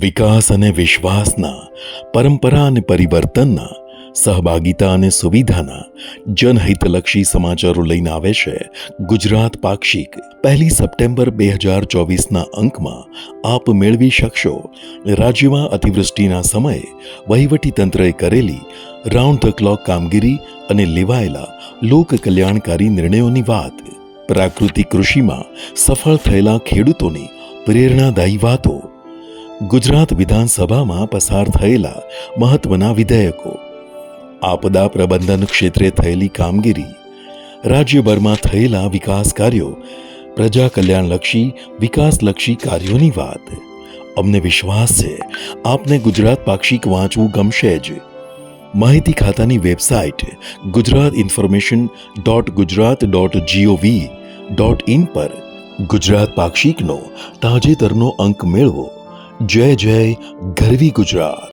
વિકાસ અને વિશ્વાસના, પરંપરા અને પરિવર્તનના, સહભાગિતા અને સુવિધાના જનહિતલક્ષી સમાચારો લઈને આવે છે ગુજરાત પાક્ષિક. 1 સપ્ટેમ્બર 2024ના અંકમાં આપ મેળવી શકશો રાજ્યમાં અતિવૃષ્ટિના સમયે વહીવટીતંત્રએ કરેલી રાઉન્ડ ધ ક્લોક કામગીરી અને લેવાયેલા લોક કલ્યાણકારી નિર્ણયોની વાત. પ્રાકૃતિક કૃષિમાં સફળ થયેલા ખેડૂતોની પ્રેરણાદાયી વાતો. ગુજરાત વિધાનસભામાં પસાર થયેલા મહત્વના વિધેયકો. આપદા પ્રબંધન ક્ષેત્રે થયેલી કામગીરી. રાજ્યભરમાં થયેલા વિકાસ કાર્યો, પ્રજા કલ્યાણલક્ષી વિકાસલક્ષી કાર્યોની વાત. અમને વિશ્વાસ છે આપને ગુજરાત પાક્ષિક વાંચવું ગમશે જ. માહિતી ખાતાની વેબસાઇટ gujatinformation.gujarat.gov.in પર ગુજરાત પાક્ષિકનો તાજેતરનો અંક મેળવો. જય જય ગરવી ગુજરાત.